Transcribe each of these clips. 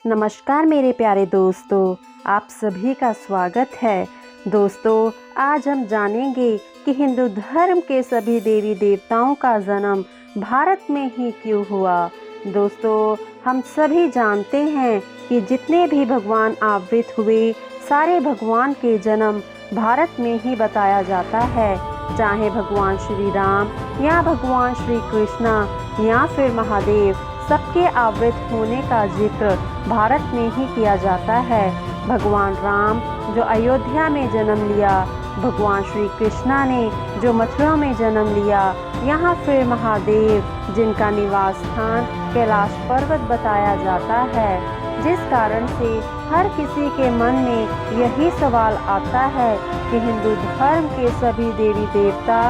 नमस्कार मेरे प्यारे दोस्तों, आप सभी का स्वागत है। दोस्तों, आज हम जानेंगे कि हिंदू धर्म के सभी देवी देवताओं का जन्म भारत में ही क्यों हुआ। दोस्तों, हम सभी जानते हैं कि जितने भी भगवान आवृत हुए, सारे भगवान के जन्म भारत में ही बताया जाता है। चाहे भगवान श्री राम या भगवान श्री कृष्णा या फिर महादेव, सबके आवृत होने का जिक्र भारत में ही किया जाता है। भगवान राम जो अयोध्या में जन्म लिया, भगवान श्री कृष्णा ने जो मथुरा में जन्म लिया, यहाँ फिर महादेव जिनका निवास स्थान कैलाश पर्वत बताया जाता है। जिस कारण से हर किसी के मन में यही सवाल आता है कि हिंदू धर्म के सभी देवी देवता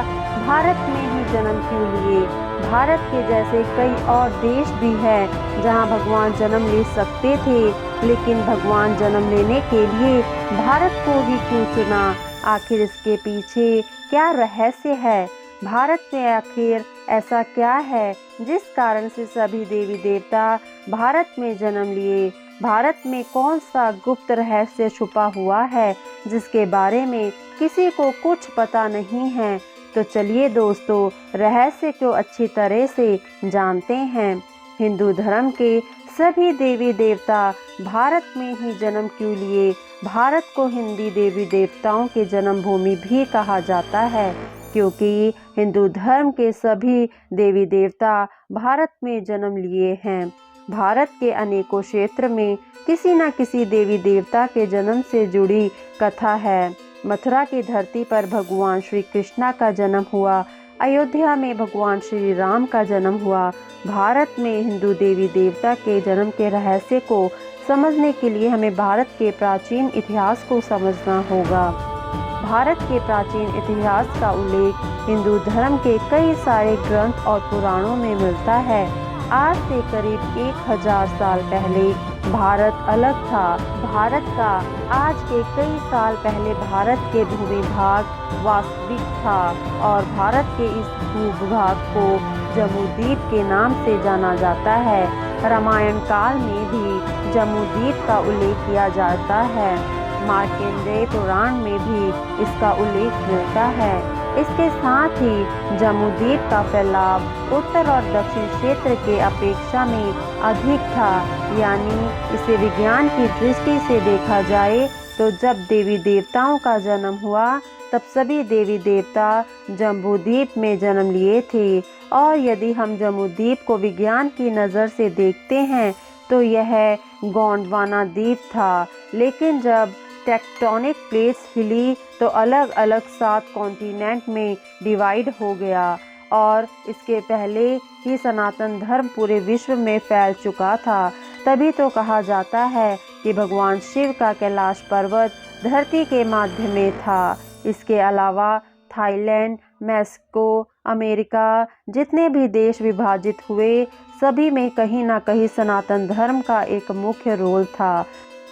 भारत में ही जन्म क्यों लिए। भारत के जैसे कई और देश भी हैं जहां भगवान जन्म ले सकते थे, लेकिन भगवान जन्म लेने के लिए भारत को ही क्यों चुना। आखिर इसके पीछे क्या रहस्य है? भारत में आखिर ऐसा क्या है जिस कारण से सभी देवी देवता भारत में जन्म लिए। भारत में कौन सा गुप्त रहस्य छुपा हुआ है जिसके बारे में किसी को कुछ पता नहीं है। तो चलिए दोस्तों, रहस्य को अच्छी तरह से जानते हैं। हिंदू धर्म के सभी देवी देवता भारत में ही जन्म क्यों लिए। भारत को हिंदी देवी देवताओं के जन्म भूमि भी कहा जाता है, क्योंकि हिंदू धर्म के सभी देवी देवता भारत में जन्म लिए हैं। भारत के अनेकों क्षेत्र में किसी न किसी देवी देवता के जन्म से जुड़ी कथा है। मथुरा की धरती पर भगवान श्री कृष्णा का जन्म हुआ, अयोध्या में भगवान श्री राम का जन्म हुआ। भारत में हिंदू देवी देवता के जन्म के रहस्य को समझने के लिए हमें भारत के प्राचीन इतिहास को समझना होगा। भारत के प्राचीन इतिहास का उल्लेख हिंदू धर्म के कई सारे ग्रंथ और पुराणों में मिलता है। आज से करीब 1000 साल पहले भारत अलग था। भारत का आज के कई साल पहले भारत के भूविभाग वास्तविक था और भारत के इस भूभाग को जम्बूद्वीप के नाम से जाना जाता है। रामायण काल में भी जम्बूद्वीप का उल्लेख किया जाता है। मार्कंडेय पुराण में भी इसका उल्लेख मिलता है। इसके साथ ही जम्बूद्वीप का फैलाव उत्तर और दक्षिण क्षेत्र के अपेक्षा में अधिक था। यानी इसे विज्ञान की दृष्टि से देखा जाए तो जब देवी देवताओं का जन्म हुआ तब सभी देवी देवता जम्बूद्वीप में जन्म लिए थे। और यदि हम जम्बूद्वीप को विज्ञान की नज़र से देखते हैं तो यह गोंडवाना द्वीप था। लेकिन जब टेक्टोनिक प्लेट्स हिली तो अलग अलग 7 कॉन्टिनेंट में डिवाइड हो गया और इसके पहले ही सनातन धर्म पूरे विश्व में फैल चुका था। तभी तो कहा जाता है कि भगवान शिव का कैलाश पर्वत धरती के माध्य में था। इसके अलावा थाईलैंड, मैक्सिको, अमेरिका जितने भी देश विभाजित हुए, सभी में कहीं ना कहीं सनातन धर्म का एक मुख्य रोल था।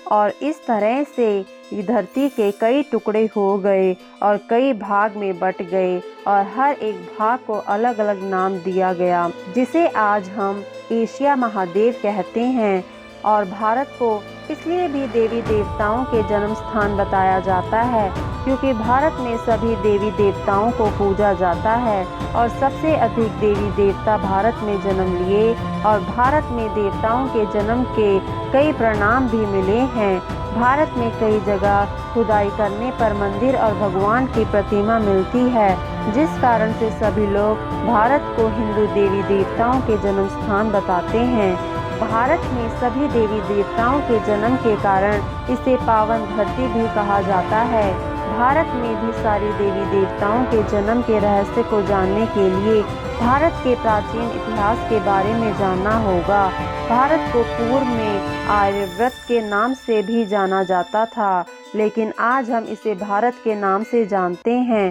और इस तरह से धरती के कई टुकड़े हो गए और कई भाग में बट गए और हर एक भाग को अलग अलग नाम दिया गया, जिसे आज हम एशिया महाद्वीप कहते हैं। और भारत को इसलिए भी देवी देवताओं के जन्म स्थान बताया जाता है क्योंकि भारत में सभी देवी देवताओं को पूजा जाता है और सबसे अधिक देवी देवता भारत में जन्म लिए और भारत में देवताओं के जन्म के कई परिणाम भी मिले हैं। भारत में कई जगह खुदाई करने पर मंदिर और भगवान की प्रतिमा मिलती है, जिस कारण से सभी लोग भारत को हिंदू देवी देवताओं के जन्म स्थान बताते हैं। भारत में सभी देवी देवताओं के जन्म के कारण इसे पावन धरती भी कहा जाता है। भारत में भी सारी देवी देवताओं के जन्म के रहस्य को जानने के लिए भारत के प्राचीन इतिहास के बारे में जानना होगा। भारत को पूर्व में आर्यव्रत के नाम से भी जाना जाता था, लेकिन आज हम इसे भारत के नाम से जानते हैं।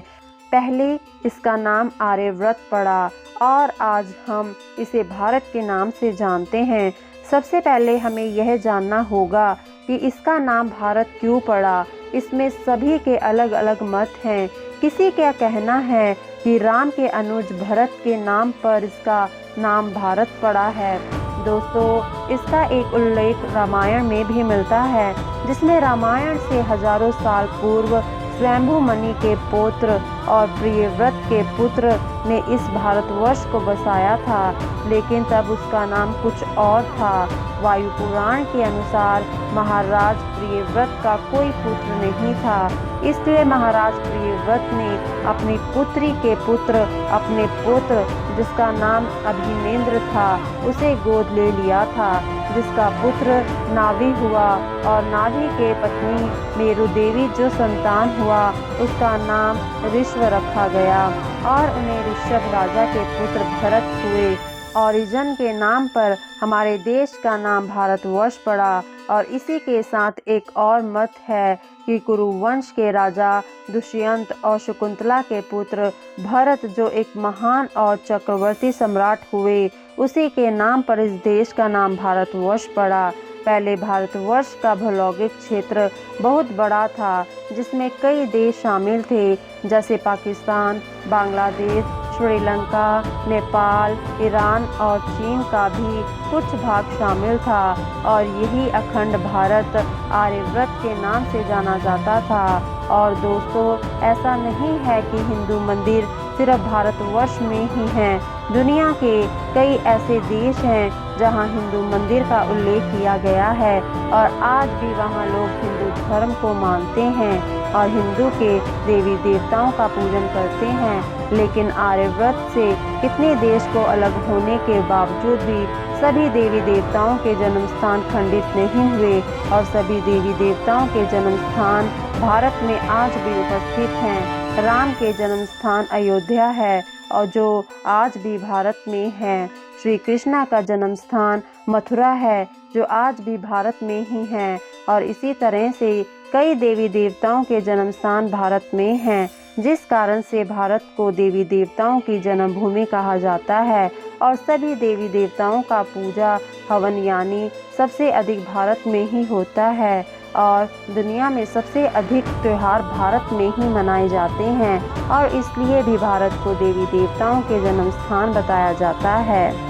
पहले इसका नाम आर्यव्रत पड़ा और आज हम इसे भारत के नाम से जानते हैं। सबसे पहले हमें यह जानना होगा कि इसका नाम भारत क्यों पड़ा। इसमें सभी के अलग अलग मत हैं। किसी का कहना है कि राम के अनुज भरत के नाम पर इसका नाम भारत पड़ा है। दोस्तों, इसका एक उल्लेख रामायण में भी मिलता है, जिसमें रामायण से हजारों साल पूर्व स्वयंभू मनु के पुत्र और प्रियव्रत के पुत्र ने इस भारतवर्ष को बसाया था, लेकिन तब उसका नाम कुछ और था। वायु पुराण के अनुसार महाराज प्रियव्रत का कोई पुत्र नहीं था, इसलिए महाराज प्रियव्रत ने अपनी पुत्री के पुत्र, अपने पुत्र जिसका नाम अभिमन्यु था, उसे गोद ले लिया था, जिसका पुत्र नाभि हुआ, और नाभि के पत्नी मेरु देवी जो संतान हुआ, उसका नाम ऋषभ रखा गया, और उन्हें ऋषभ राजा के पुत्र भरत हुए। ओरिजन के नाम पर हमारे देश का नाम भारतवर्ष पड़ा। और इसी के साथ एक और मत है कि कुरुवंश के राजा दुष्यंत और शकुंतला के पुत्र भरत जो एक महान और चक्रवर्ती सम्राट हुए, उसी के नाम पर इस देश का नाम भारतवर्ष पड़ा। पहले भारतवर्ष का भौगोलिक क्षेत्र बहुत बड़ा था, जिसमें कई देश शामिल थे, जैसे पाकिस्तान, बांग्लादेश, श्रीलंका, नेपाल, ईरान और चीन का भी कुछ भाग शामिल था। और यही अखंड भारत आर्यव्रत के नाम से जाना जाता था। और दोस्तों, ऐसा नहीं है कि हिंदू मंदिर सिर्फ भारतवर्ष में ही हैं। दुनिया के कई ऐसे देश हैं जहां हिंदू मंदिर का उल्लेख किया गया है, और आज भी वहां लोग हिंदू धर्म को मानते हैं और हिंदू के देवी देवताओं का पूजन करते हैं। लेकिन आर्यव्रत से कितने देश को अलग होने के बावजूद भी सभी देवी देवताओं के जन्म स्थान खंडित नहीं हुए, और सभी देवी देवताओं के जन्म स्थान भारत में आज भी उपस्थित हैं। राम के जन्म स्थान अयोध्या है, और जो आज भी भारत में है। श्री कृष्णा का जन्म स्थान मथुरा है, जो आज भी भारत में ही है। और इसी तरह से कई देवी देवताओं के जन्म स्थान भारत में हैं, जिस कारण से भारत को देवी देवताओं की जन्मभूमि कहा जाता है। और सभी देवी देवताओं का पूजा हवन यानी सबसे अधिक भारत में ही होता है, और दुनिया में सबसे अधिक त्योहार भारत में ही मनाए जाते हैं, और इसलिए भी भारत को देवी देवताओं के जन्म स्थान बताया जाता है।